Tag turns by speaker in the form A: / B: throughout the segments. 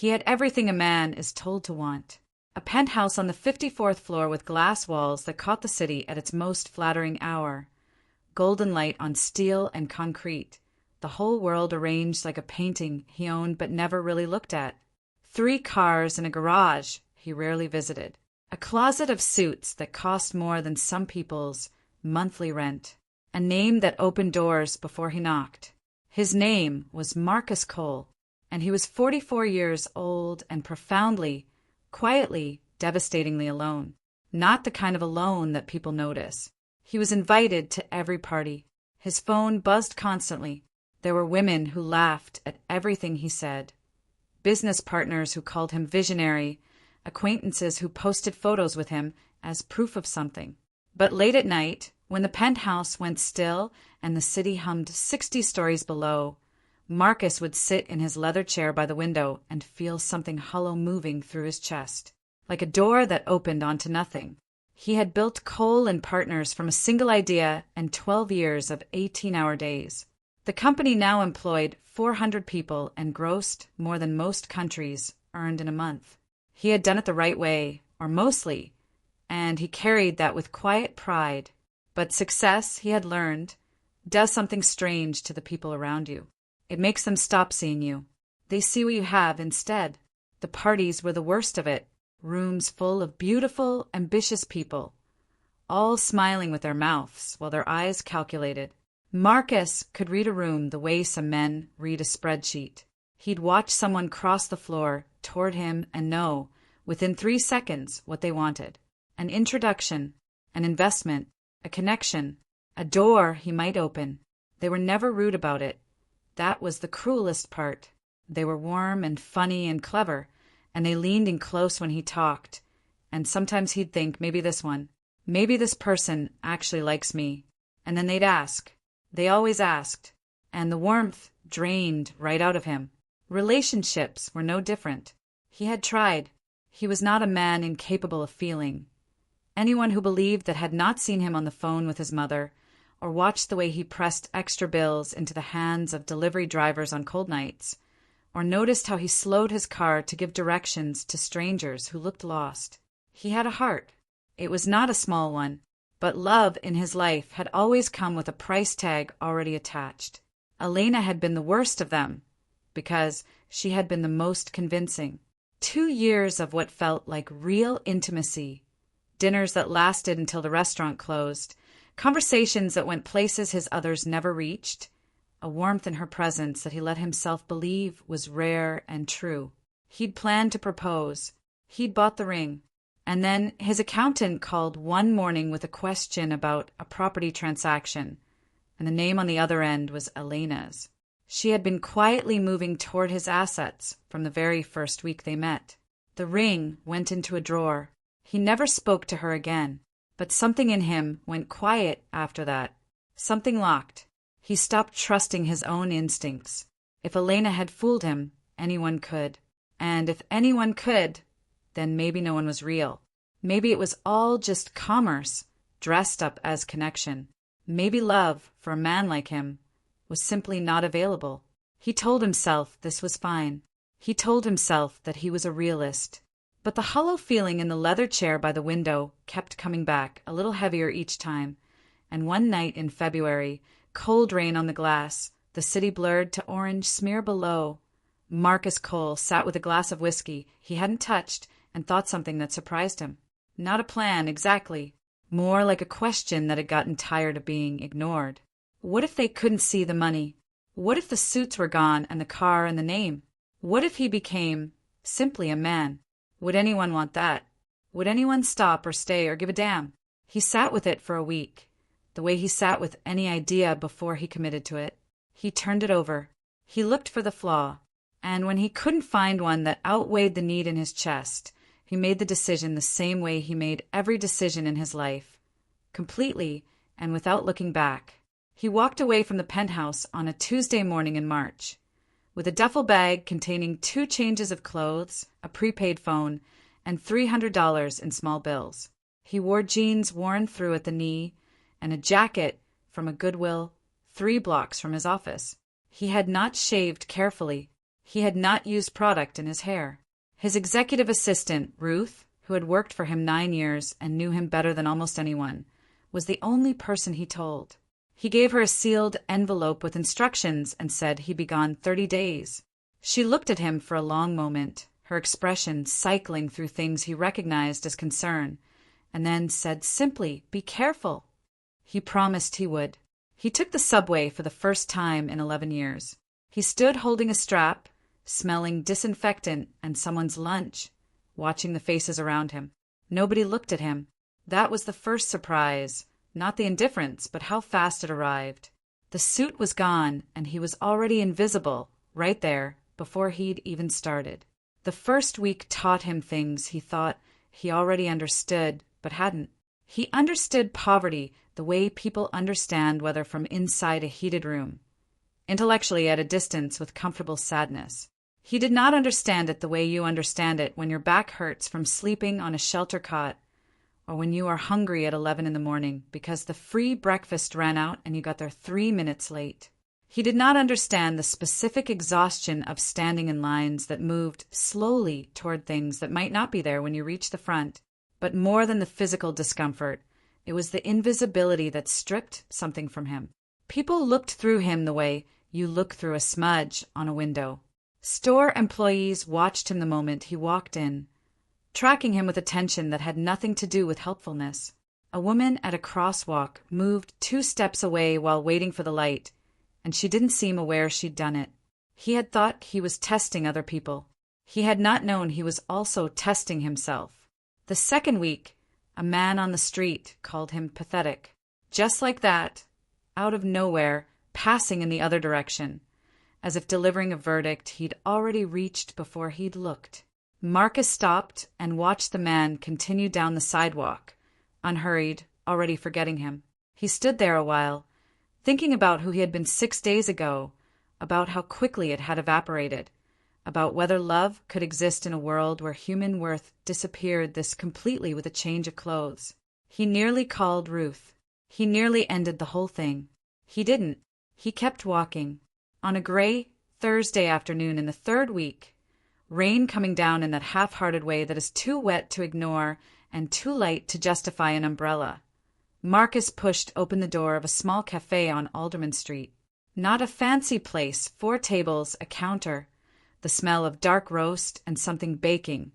A: He had everything a man is told to want. A penthouse on the 54th floor with glass walls that caught the city at its most flattering hour. Golden light on steel and concrete. The whole world arranged like a painting he owned but never really looked at. 3 cars and a garage he rarely visited. A closet of suits that cost more than some people's monthly rent. A name that opened doors before he knocked. His name was Marcus Cole, and he was 44 years old and profoundly, quietly, devastatingly alone. Not the kind of alone that people notice. He was invited to every party. His phone buzzed constantly. There were women who laughed at everything he said. Business partners who called him visionary. Acquaintances who posted photos with him as proof of something. But late at night, when the penthouse went still and the city hummed 60 stories below, Marcus would sit in his leather chair by the window and feel something hollow moving through his chest, like a door that opened onto nothing. He had built Cole and Partners from a single idea and 12 years of 18-hour days. The company now employed 400 people and grossed more than most countries earned in a month. He had done it the right way, or mostly, and he carried that with quiet pride. But success, he had learned, does something strange to the people around you. It makes them stop seeing you. They see what you have instead. The parties were the worst of it. Rooms full of beautiful, ambitious people, all smiling with their mouths while their eyes calculated. Marcus could read a room the way some men read a spreadsheet. He'd watch someone cross the floor toward him and know, within 3 seconds, what they wanted. An introduction, an investment, a connection, a door he might open. They were never rude about it. That was the cruelest part. They were warm and funny and clever, and they leaned in close when he talked. And sometimes he'd think, maybe this person actually likes me. And then they'd ask. They always asked. And the warmth drained right out of him. Relationships were no different. He had tried. He was not a man incapable of feeling. Anyone who believed that had not seen him on the phone with his mother, or watched the way he pressed extra bills into the hands of delivery drivers on cold nights, or noticed how he slowed his car to give directions to strangers who looked lost. He had a heart. It was not a small one, but love in his life had always come with a price tag already attached. Elena had been the worst of them, because she had been the most convincing. 2 years of what felt like real intimacy. Dinners that lasted until the restaurant closed. Conversations that went places his others never reached. A warmth in her presence that he let himself believe was rare and true. He'd planned to propose. He'd bought the ring. And then his accountant called one morning with a question about a property transaction, and the name on the other end was Elena's. She had been quietly moving toward his assets from the very first week they met. The ring went into a drawer. He never spoke to her again, but something in him went quiet after that. Something locked. He stopped trusting his own instincts. If Elena had fooled him, anyone could. And if anyone could, then maybe no one was real. Maybe it was all just commerce, dressed up as connection. Maybe love, for a man like him, was simply not available. He told himself this was fine. He told himself that he was a realist. But the hollow feeling in the leather chair by the window kept coming back, a little heavier each time. And one night in February, cold rain on the glass, the city blurred to orange smear below. Marcus Cole sat with a glass of whiskey he hadn't touched and thought something that surprised him. Not a plan, exactly. More like a question that had gotten tired of being ignored. What if they couldn't see the money? What if the suits were gone and the car and the name? What if he became simply a man? Would anyone want that? Would anyone stop or stay or give a damn? He sat with it for a week, the way he sat with any idea before he committed to it. He turned it over. He looked for the flaw, and when he couldn't find one that outweighed the need in his chest, he made the decision the same way he made every decision in his life, completely and without looking back. He walked away from the penthouse on a Tuesday morning in March, with a duffel bag containing 2 changes of clothes, a prepaid phone, and $300 in small bills. He wore jeans worn through at the knee and a jacket from a Goodwill 3 blocks from his office. He had not shaved carefully. He had not used product in his hair. His executive assistant, Ruth, who had worked for him 9 years and knew him better than almost anyone, was the only person he told. He gave her a sealed envelope with instructions and said he'd be gone 30 days. She looked at him for a long moment, her expression cycling through things he recognized as concern, and then said simply, "Be careful." He promised he would. He took the subway for the first time in 11 years. He stood holding a strap, smelling disinfectant and someone's lunch, watching the faces around him. Nobody looked at him. That was the first surprise, not the indifference, but how fast it arrived. The suit was gone, and he was already invisible, right there, before he'd even started. The first week taught him things he thought he already understood, but hadn't. He understood poverty the way people understand weather from inside a heated room, intellectually at a distance with comfortable sadness. He did not understand it the way you understand it when your back hurts from sleeping on a shelter cot, or when you are hungry at 11 in the morning because the free breakfast ran out and you got there 3 minutes late. He did not understand the specific exhaustion of standing in lines that moved slowly toward things that might not be there when you reached the front. But more than the physical discomfort, it was the invisibility that stripped something from him. People looked through him the way you look through a smudge on a window. Store employees watched him the moment he walked in, tracking him with attention that had nothing to do with helpfulness. A woman at a crosswalk moved 2 steps away while waiting for the light, and she didn't seem aware she'd done it. He had thought he was testing other people. He had not known he was also testing himself. The second week, a man on the street called him pathetic. Just like that, out of nowhere, passing in the other direction, as if delivering a verdict he'd already reached before he'd looked. Marcus stopped and watched the man continue down the sidewalk, unhurried, already forgetting him. He stood there a while, thinking about who he had been 6 days ago, about how quickly it had evaporated, about whether love could exist in a world where human worth disappeared this completely with a change of clothes. He nearly called Ruth. He nearly ended the whole thing. He didn't. He kept walking. On a gray Thursday afternoon in the 3rd week, rain coming down in that half-hearted way that is too wet to ignore and too light to justify an umbrella, Marcus pushed open the door of a small cafe on Alderman Street. Not a fancy place, 4 tables, a counter, the smell of dark roast and something baking,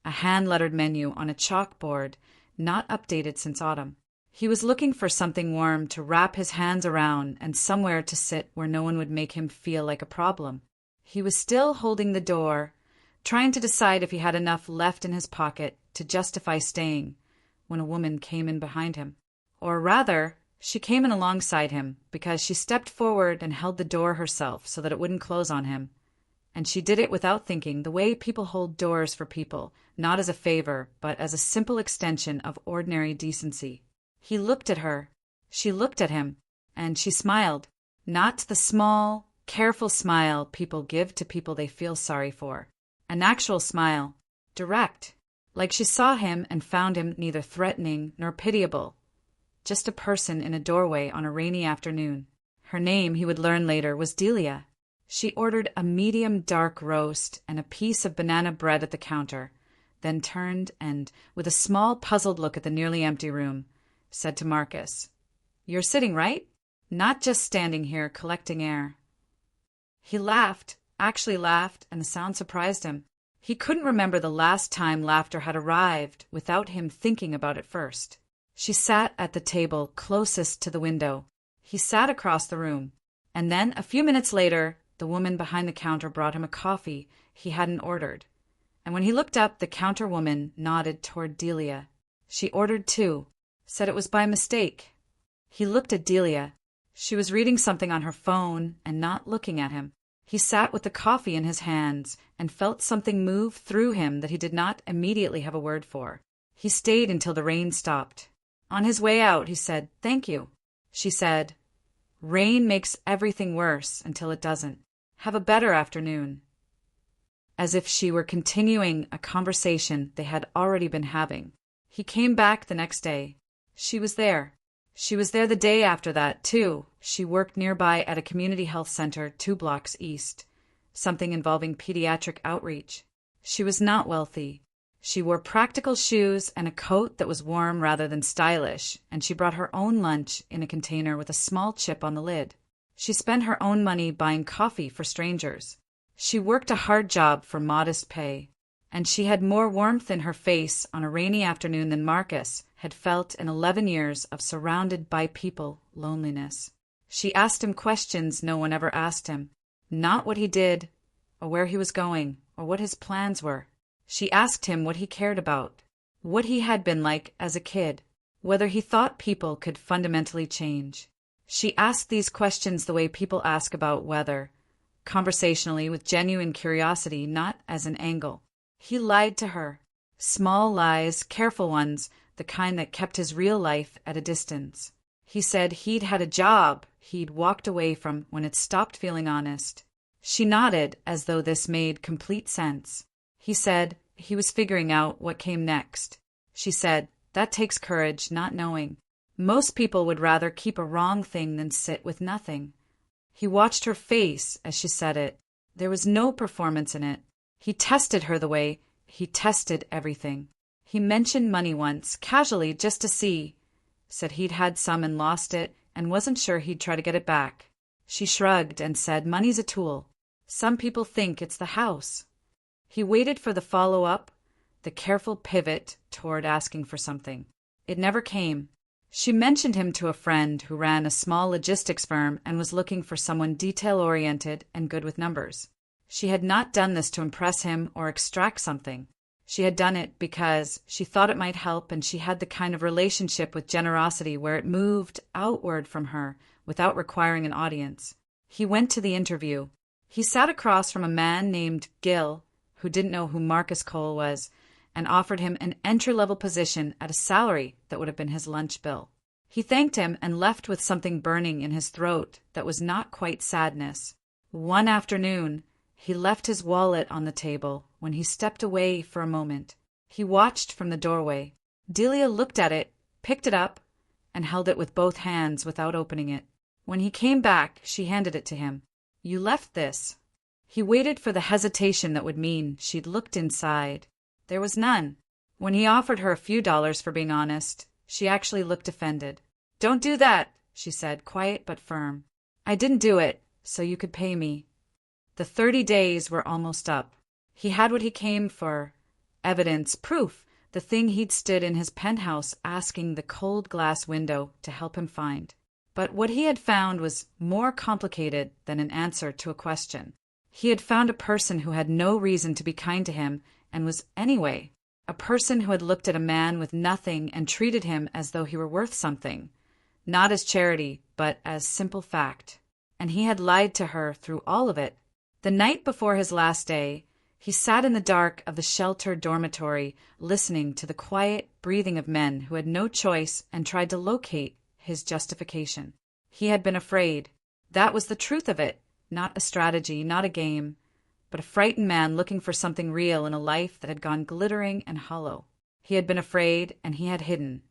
A: a hand-lettered menu on a chalkboard, not updated since autumn. He was looking for something warm to wrap his hands around and somewhere to sit where no one would make him feel like a problem. He was still holding the door, trying to decide if he had enough left in his pocket to justify staying, when a woman came in behind him. Or rather, she came in alongside him because she stepped forward and held the door herself so that it wouldn't close on him. And she did it without thinking, the way people hold doors for people, not as a favor, but as a simple extension of ordinary decency. He looked at her, she looked at him, and she smiled. Not the small, careful smile people give to people they feel sorry for. An actual smile, direct, like she saw him and found him neither threatening nor pitiable. Just a person in a doorway on a rainy afternoon. Her name, he would learn later, was Delia. She ordered a medium dark roast and a piece of banana bread at the counter, then turned and, with a small puzzled look at the nearly empty room, said to Marcus, "You're sitting, right? Not just standing here collecting air." He laughed, actually laughed, and the sound surprised him. He couldn't remember the last time laughter had arrived without him thinking about it first. She sat at the table closest to the window. He sat across the room, and then, a few minutes later, the woman behind the counter brought him a coffee he hadn't ordered. And when he looked up, the counter woman nodded toward Delia. She ordered too, said it was by mistake. He looked at Delia. She was reading something on her phone and not looking at him. He sat with the coffee in his hands and felt something move through him that he did not immediately have a word for. He stayed until the rain stopped. On his way out, he said, "Thank you." She said, "Rain makes everything worse until it doesn't. Have a better afternoon." As if she were continuing a conversation they had already been having. He came back the next day. She was there. She was there the day after that, too. She worked nearby at a community health center 2 blocks east. something involving pediatric outreach. She was not wealthy. She wore practical shoes and a coat that was warm rather than stylish, and she brought her own lunch in a container with a small chip on the lid. She spent her own money buying coffee for strangers. She worked a hard job for modest pay, and she had more warmth in her face on a rainy afternoon than Marcus had felt in 11 years of surrounded by people loneliness. She asked him questions no one ever asked him, not what he did, or where he was going, or what his plans were. She asked him what he cared about, what he had been like as a kid, whether he thought people could fundamentally change. She asked these questions the way people ask about weather, conversationally with genuine curiosity, not as an angle. He lied to her. Small lies, careful ones, the kind that kept his real life at a distance. He said he'd had a job he'd walked away from when it stopped feeling honest. She nodded as though this made complete sense. He said he was figuring out what came next. She said, that takes courage, not knowing. Most people would rather keep a wrong thing than sit with nothing. He watched her face as she said it. There was no performance in it. He tested her the way he tested everything. He mentioned money once, casually, just to see. Said he'd had some and lost it, and wasn't sure he'd try to get it back. She shrugged and said, money's a tool. Some people think it's the house. He waited for the follow-up, the careful pivot toward asking for something. It never came. She mentioned him to a friend who ran a small logistics firm and was looking for someone detail-oriented and good with numbers. She had not done this to impress him or extract something. She had done it because she thought it might help, and she had the kind of relationship with generosity where it moved outward from her without requiring an audience. He went to the interview. He sat across from a man named Gil, who didn't know who Marcus Cole was, and offered him an entry-level position at a salary that would have been his lunch bill. He thanked him and left with something burning in his throat that was not quite sadness. One afternoon, he left his wallet on the table when he stepped away for a moment. He watched from the doorway. Delia looked at it, picked it up, and held it with both hands without opening it. When he came back, she handed it to him. You left this. He waited for the hesitation that would mean she'd looked inside. There was none. When he offered her a few dollars for being honest, she actually looked offended. Don't do that, she said, quiet but firm. I didn't do it, so you could pay me. The 30 days were almost up. He had what he came for. Evidence, proof, the thing he'd stood in his penthouse asking the cold glass window to help him find. But what he had found was more complicated than an answer to a question. He had found a person who had no reason to be kind to him and was anyway. A person who had looked at a man with nothing and treated him as though he were worth something. Not as charity, but as simple fact. And he had lied to her through all of it. The night before his last day, he sat in the dark of the sheltered dormitory, listening to the quiet breathing of men who had no choice and tried to locate his justification. He had been afraid. That was the truth of it. Not a strategy, not a game, but a frightened man looking for something real in a life that had gone glittering and hollow. He had been afraid, and he had hidden.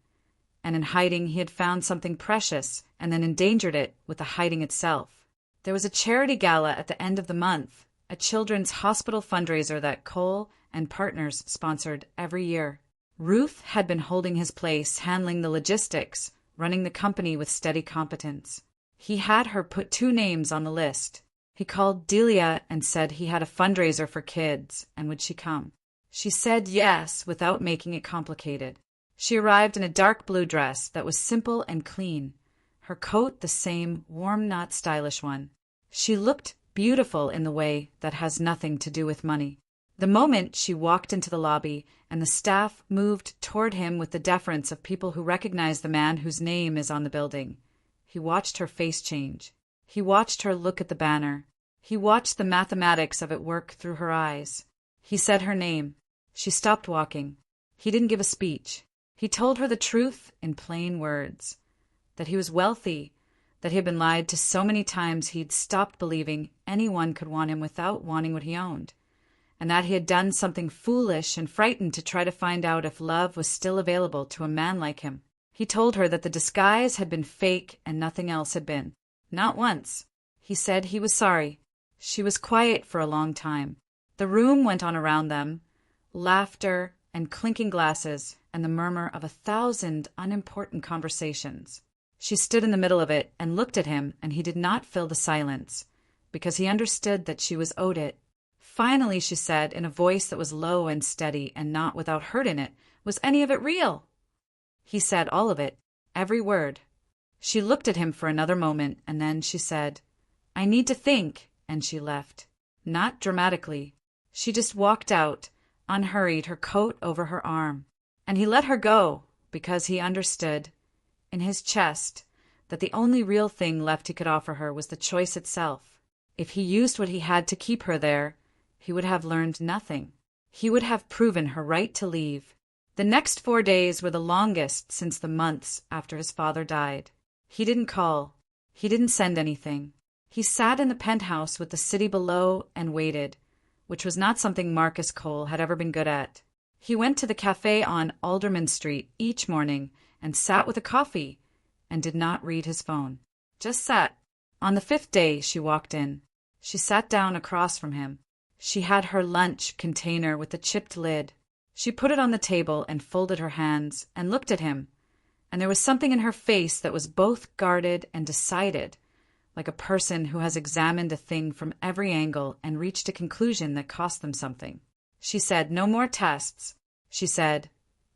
A: And in hiding, he had found something precious, and then endangered it with the hiding itself. There was a charity gala at the end of the month, a children's hospital fundraiser that Cole and Partners sponsored every year. Ruth had been holding his place, handling the logistics, running the company with steady competence. He had her put 2 names on the list. He called Delia and said he had a fundraiser for kids, and would she come? She said yes without making it complicated. She arrived in a dark blue dress that was simple and clean, her coat the same warm, not stylish one. She looked beautiful in the way that has nothing to do with money. The moment she walked into the lobby and the staff moved toward him with the deference of people who recognize the man whose name is on the building, he watched her face change. He watched her look at the banner. He watched the mathematics of it work through her eyes. He said her name. She stopped walking. He didn't give a speech. He told her the truth in plain words. That he was wealthy, that he had been lied to so many times he'd stopped believing anyone could want him without wanting what he owned, and that he had done something foolish and frightened to try to find out if love was still available to a man like him. He told her that the disguise had been fake and nothing else had been. Not once. He said he was sorry. She was quiet for a long time. The room went on around them, laughter and clinking glasses and the murmur of 1,000 unimportant conversations. She stood in the middle of it and looked at him, and he did not fill the silence, because he understood that she was owed it. Finally, she said, in a voice that was low and steady and not without hurt in it, "Was any of it real?" He said all of it, every word. She looked at him for another moment, and then she said, "I need to think," and she left. Not dramatically. She just walked out, unhurried, her coat over her arm. And he let her go, because he understood, in his chest, that the only real thing left he could offer her was the choice itself. If he used what he had to keep her there, he would have learned nothing. He would have proven her right to leave. The next 4 days were the longest since the months after his father died. He didn't call. He didn't send anything. He sat in the penthouse with the city below and waited, which was not something Marcus Cole had ever been good at. He went to the cafe on Alderman Street each morning and sat with a coffee and did not read his phone. Just sat. On the 5th day, she walked in. She sat down across from him. She had her lunch container with the chipped lid. She put it on the table and folded her hands and looked at him, and there was something in her face that was both guarded and decided, like a person who has examined a thing from every angle and reached a conclusion that cost them something. She said, "No more tests." She said,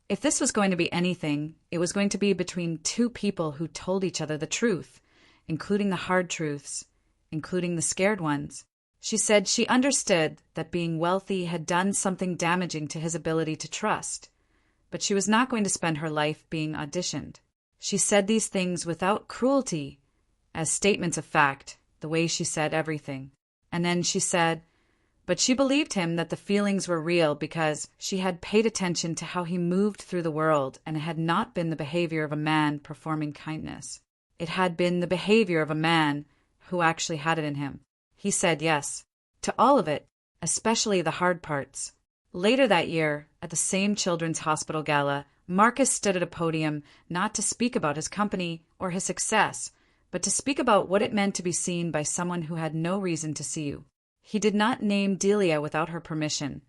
A: if this was going to be anything, it was going to be between two people who told each other the truth, including the hard truths, including the scared ones. She said she understood that being wealthy had done something damaging to his ability to trust, but she was not going to spend her life being auditioned. She said these things without cruelty, as statements of fact, the way she said everything. And then she said, but she believed him that the feelings were real because she had paid attention to how he moved through the world, and it had not been the behavior of a man performing kindness. It had been the behavior of a man who actually had it in him. He said yes, to all of it, especially the hard parts. Later that year, at the same children's hospital gala, Marcus stood at a podium not to speak about his company or his success, but to speak about what it meant to be seen by someone who had no reason to see you. He did not name Delia without her permission,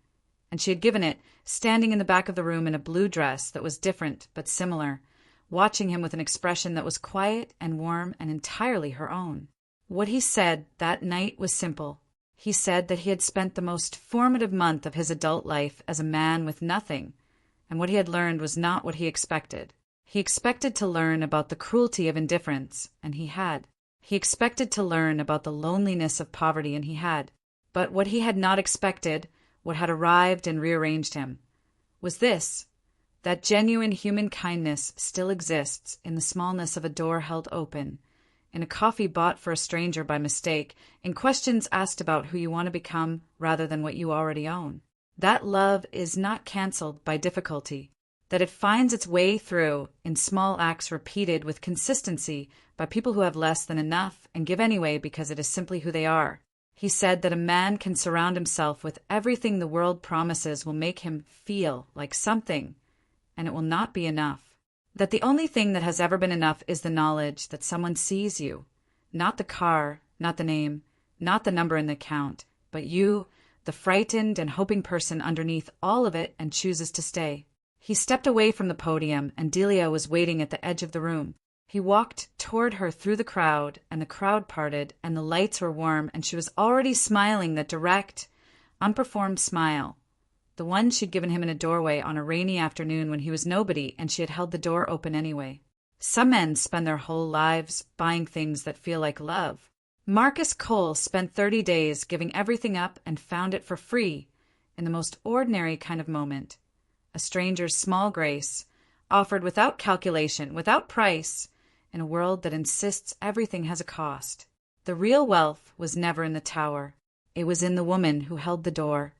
A: and she had given it, standing in the back of the room in a blue dress that was different but similar, watching him with an expression that was quiet and warm and entirely her own. What he said that night was simple. He said that he had spent the most formative month of his adult life as a man with nothing, and what he had learned was not what he expected. He expected to learn about the cruelty of indifference, and he had. He expected to learn about the loneliness of poverty, and he had. But what he had not expected, what had arrived and rearranged him, was this, that genuine human kindness still exists in the smallness of a door held open, in a coffee bought for a stranger by mistake, in questions asked about who you want to become rather than what you already own. That love is not cancelled by difficulty, that it finds its way through in small acts repeated with consistency by people who have less than enough and give anyway because it is simply who they are. He said that a man can surround himself with everything the world promises will make him feel like something, and it will not be enough. That the only thing that has ever been enough is the knowledge that someone sees you, not the car, not the name, not the number in the account, but you, the frightened and hoping person underneath all of it, and chooses to stay. He stepped away from the podium, and Delia was waiting at the edge of the room. He walked toward her through the crowd, and the crowd parted, and the lights were warm, and she was already smiling that direct, unperformed smile, the one she'd given him in a doorway on a rainy afternoon when he was nobody, and she had held the door open anyway. Some men spend their whole lives buying things that feel like love. Marcus Cole spent 30 days giving everything up and found it for free in the most ordinary kind of moment. A stranger's small grace, offered without calculation, without price, in a world that insists everything has a cost. The real wealth was never in the tower. It was in the woman who held the door